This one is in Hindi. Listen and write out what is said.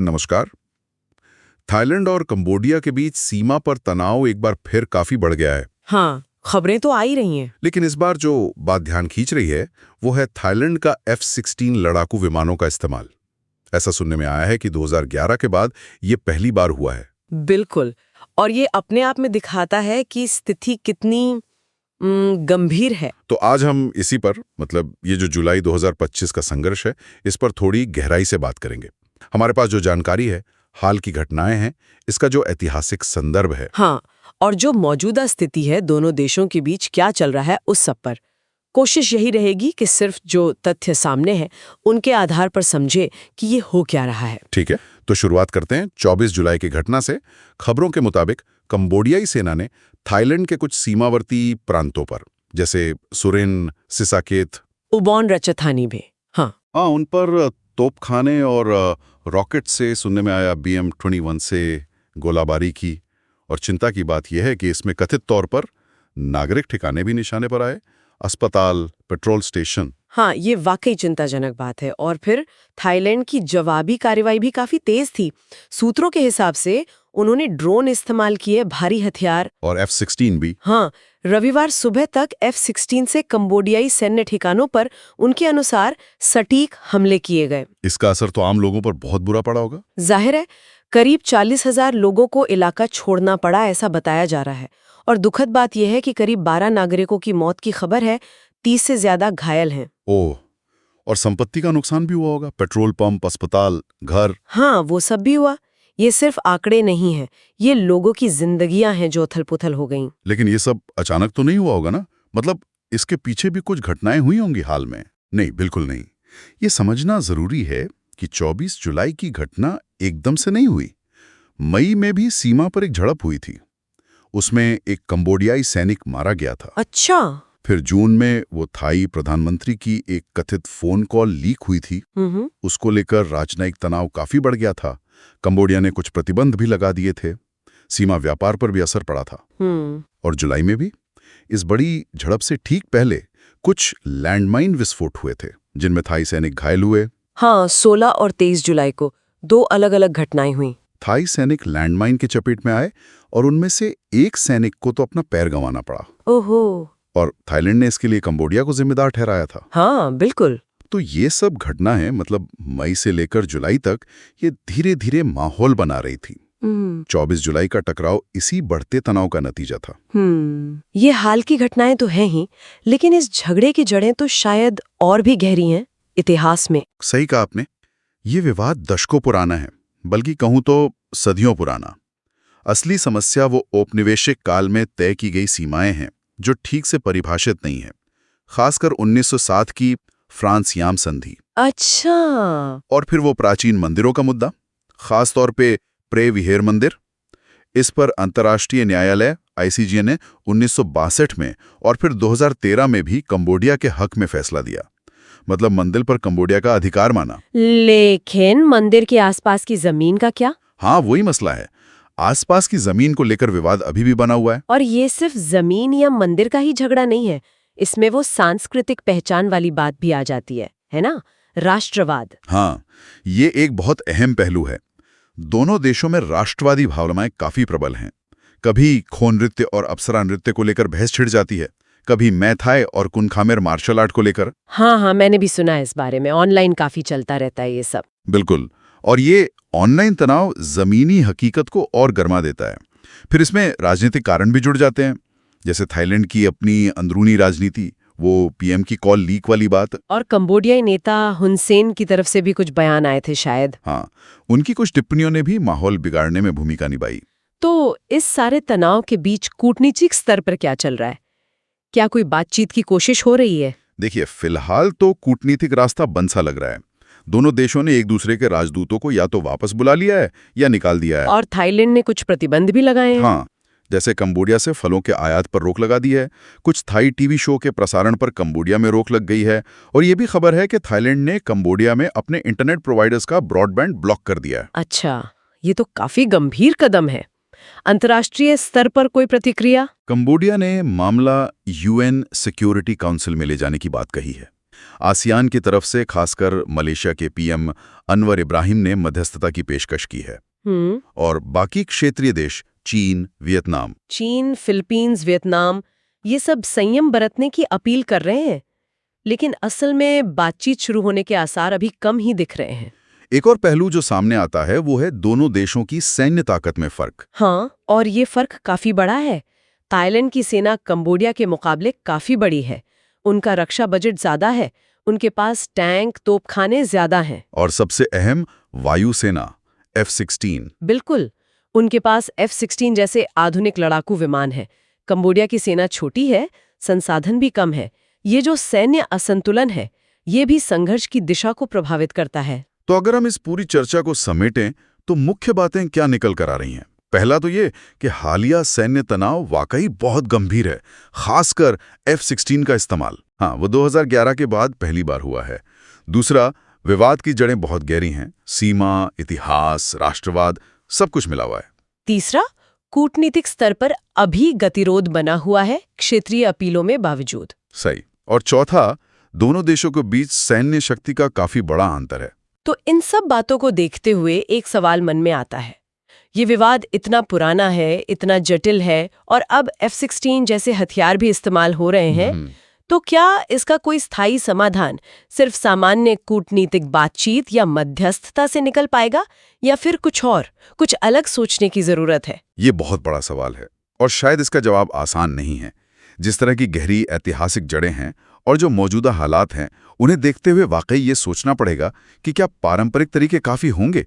नमस्कार। थाईलैंड और कंबोडिया के बीच सीमा पर तनाव एक बार फिर काफी बढ़ गया है। हाँ, खबरें तो आ ही रही हैं। लेकिन इस बार जो बात ध्यान खींच रही है वो है थाईलैंड का F-16 लड़ाकू विमानों का इस्तेमाल। ऐसा सुनने में आया है कि 2011 के बाद ये पहली बार हुआ है। बिल्कुल। और ये अपने आप में दिखाता है कि स्थिति कितनी गंभीर है। तो आज हम इसी पर मतलब ये जो जुलाई 2025 का संघर्ष है इस पर थोड़ी गहराई से बात करेंगे। हमारे पास जो जानकारी है, हाल की घटनाएं हैं, इसका जो ऐतिहासिक संदर्भ है। हाँ, और जो मौजूदा स्थिति है दोनों देशों के बीच क्या चल रहा है उस सब पर कोशिश यही रहेगी कि सिर्फ जो तथ्य सामने हैं उनके आधार पर समझे कि ये हो क्या रहा है। ठीक है, तो शुरुआत करते हैं 24 जुलाई की घटना से। खबरों के मुताबिक कंबोडियाई सेना ने थाईलैंड के कुछ सीमावर्ती प्रांतों पर, जैसे सुरेन, सिसाकेत, उबॉन रचथानी में, हाँ, उन पर तोपखाने और रॉकेट से सुनने में आया BM-21 से गोलाबारी की। और चिंता की बात यह है कि इसमें कथित तौर पर नागरिक ठिकाने भी निशाने पर आए, अस्पताल, पेट्रोल स्टेशन। हाँ, ये वाकई चिंताजनक बात है। और फिर थाईलैंड की जवाबी कार्रवाई भी काफी तेज थी। सूत्रों के हिसाब से उन्होंने ड्रोन इस्तेमाल किए, भारी हथियार और F-16 भी। हाँ, रविवार सुबह तक F-16 से कंबोडियाई सैन्य ठिकानों पर उनके अनुसार सटीक हमले किए गए। इसका असर तो आम लोगों पर बहुत बुरा पड़ा होगा। जाहिर है, करीब 40,000 लोगों को इलाका छोड़ना पड़ा, ऐसा बताया जा रहा है। और दुखद बात यह है कि करीब 12 नागरिकों की मौत की खबर है, 30 से ज्यादा घायल हैं। ओह, और संपत्ति का नुकसान भी हुआ होगा, पेट्रोल पंप, अस्पताल, घर। हाँ, वो सब भी हुआ। ये सिर्फ आंकड़े नहीं हैं, ये लोगों की जिंदगियां हैं जो उथल-पुथल हो गईं। लेकिन ये सब अचानक तो नहीं हुआ होगा ना? मतलब इसके पीछे भी कुछ घटनाएं हुई होंगी हाल में? नहीं, बिल्कुल नहीं। ये समझना जरूरी है कि 24 जुलाई की घटना एकदम से नहीं हुई। मई में भी सीमा पर एक झड़प हुई थी। उसमें एक कंबोडियाई सैनिक मारा गया था। अच्छा। फिर जून में वो थाई प्रधानमंत्री की एक कथित फोन कॉल लीक हुई थी। उसको लेकर राजनयिक तनाव काफी बढ़ गया था। कंबोडिया ने कुछ प्रतिबंध भी लगा दिए थे। सीमा व्यापार पर भी असर पड़ा था। और जुलाई में भी इस बड़ी झड़प से ठीक पहले कुछ लैंडमाइन विस्फोट हुए थे जिनमें थाई सैनिक घायल हुए। हाँ, 16 और 23 जुलाई को 2 अलग-अलग घटनाएं हुई। थाई सैनिक लैंडमाइन की चपेट में आए और उनमें से एक सैनिक को तो अपना पैर गंवाना पड़ा। ओहो। और थाईलैंड ने इसके लिए कंबोडिया को जिम्मेदार ठहराया था। हाँ, बिल्कुल। तो ये सब घटना है, मतलब मई से लेकर जुलाई तक ये धीरे धीरे माहौल बना रही थी। 24 जुलाई का टकराव इसी बढ़ते तनाव का नतीजा था। ये हाल की घटनाएं तो हैं ही, लेकिन इस झगड़े की जड़ें तो शायद और भी गहरी हैं इतिहास में। सही कहा आपने। ये विवाद दशकों पुराना है, बल्कि कहूं तो सदियों पुराना। असली समस्या वो औपनिवेशिक काल में तय की गई सीमाएं हैं जो ठीक से परिभाषित नहीं है। खासकर 1907 की फ्रांस-याम संधि। अच्छा। और फिर वो प्राचीन मंदिरों का मुद्दा, खासतौर पे प्रे विहेर मंदिर। इस पर अंतर्राष्ट्रीय न्यायालय ICJ ने 1962 में और फिर 2013 में भी कंबोडिया के हक में फैसला दिया। मतलब मंदिर पर कंबोडिया का अधिकार माना। लेकिन मंदिर के आसपास की जमीन का क्या? हाँ, वही मसला है। आसपास की जमीन को लेकर विवाद अभी भी बना हुआ है। और ये सिर्फ जमीन या मंदिर का ही झगड़ा नहीं है, इसमें वो सांस्कृतिक पहचान वाली बात भी आ जाती है ना? राष्ट्रवाद। हाँ, ये एक बहुत अहम पहलू है। दोनों देशों में राष्ट्रवादी भावनाएं काफी प्रबल हैं। कभी खो नृत्य और अप्सरा नृत्य को लेकर बहस छिड़ जाती है, कभी मैथाई और कुनखामेर मार्शल आर्ट को लेकर। हाँ, मैंने भी सुना है इस बारे में, ऑनलाइन काफी चलता रहता है ये सब। बिल्कुल। और ये ऑनलाइन तनाव जमीनी हकीकत को और गर्मा देता है। फिर इसमें राजनीतिक कारण भी जुड़ जाते हैं, जैसे थाईलैंड की अपनी अंदरूनी राजनीति, वो PM की कॉल लीक वाली बात। और कंबोडियाई नेता हुन सेन की तरफ से भी कुछ बयान आए थे शायद। हाँ, उनकी कुछ टिप्पणियों ने भी माहौल बिगाड़ने में भूमिका निभाई। तो इस सारे तनाव के बीच कूटनीतिक स्तर पर क्या चल रहा है? क्या कोई बातचीत की कोशिश हो रही है? देखिए, फिलहाल तो कूटनीतिक रास्ता बंद सा लग रहा है। दोनों देशों ने एक दूसरे के राजदूतों को या तो वापस बुला लिया है या निकाल दिया है। और थाईलैंड ने कुछ प्रतिबंध भी लगाए हैं। हाँ, जैसे कंबोडिया से फलों के आयात पर रोक लगा दी है। कुछ थाई TV शो के प्रसारण पर कंबोडिया में रोक लग गई है। और ये भी खबर है कि थाईलैंड ने कंबोडिया में अपने इंटरनेट प्रोवाइडर्स का ब्रॉडबैंड ब्लॉक कर दिया है। अच्छा, ये तो काफी गंभीर कदम है। अंतर्राष्ट्रीय स्तर पर कोई प्रतिक्रिया? कंबोडिया ने मामला UN सिक्योरिटी काउंसिल में ले जाने की बात कही है। आसियान की तरफ से खासकर मलेशिया के पीएम अनवर इब्राहिम ने मध्यस्थता की पेशकश की है। और बाकी क्षेत्रीय देश चीन, वियतनाम, फिलीपींस, वियतनाम, ये सब संयम बरतने की अपील कर रहे हैं, लेकिन असल में बातचीत शुरू होने के आसार अभी कम ही दिख रहे हैं। एक और पहलू जो सामने आता है वो है दोनों देशों की सैन्य ताकत में फर्क। हाँ, और ये फर्क काफी बड़ा है। थाईलैंड की सेना कंबोडिया के मुकाबले काफी बड़ी है। उनका रक्षा बजट ज्यादा है, उनके पास टैंक, तोपखाने ज्यादा हैं। और सबसे अहम, वायुसेना F-16। बिल्कुल, उनके पास F-16 जैसे आधुनिक लड़ाकू विमान है। कंबोडिया की सेना छोटी है, संसाधन भी कम है। ये जो सैन्य असंतुलन है, ये भी संघर्ष की दिशा को प्रभावित करता है। तो अगर हम इस पूरी चर्चा को समेटें तो मुख्य बातें क्या निकल कर आ रही हैं? पहला तो ये कि हालिया सैन्य तनाव वाकई बहुत गंभीर है, खासकर F-16 का इस्तेमाल। हाँ, वो 2011 के बाद पहली बार हुआ है। दूसरा, विवाद की जड़ें बहुत गहरी हैं, सीमा, इतिहास, राष्ट्रवाद, सब कुछ मिला हुआ है। तीसरा, कूटनीतिक स्तर पर अभी गतिरोध बना हुआ है, क्षेत्रीय अपीलों में बावजूद। सही। और चौथा, दोनों देशों के बीच सैन्य शक्ति का काफी बड़ा अंतर है। तो इन सब बातों को देखते हुए एक सवाल मन में आता है। ये विवाद इतना पुराना है, इतना जटिल है, और अब F-16 जैसे हथियार भी इस्तेमाल हो रहे हैं, तो क्या इसका कोई स्थायी समाधान सिर्फ सामान्य कूटनीतिक बातचीत या मध्यस्थता से निकल पाएगा, या फिर कुछ अलग सोचने की जरूरत है? ये बहुत बड़ा सवाल है और शायद इसका जवाब आसान नहीं है। जिस तरह की गहरी ऐतिहासिक जड़ें हैं और जो मौजूदा हालात हैं, उन्हें देखते हुए वाकई ये सोचना पड़ेगा कि क्या पारंपरिक तरीके काफी होंगे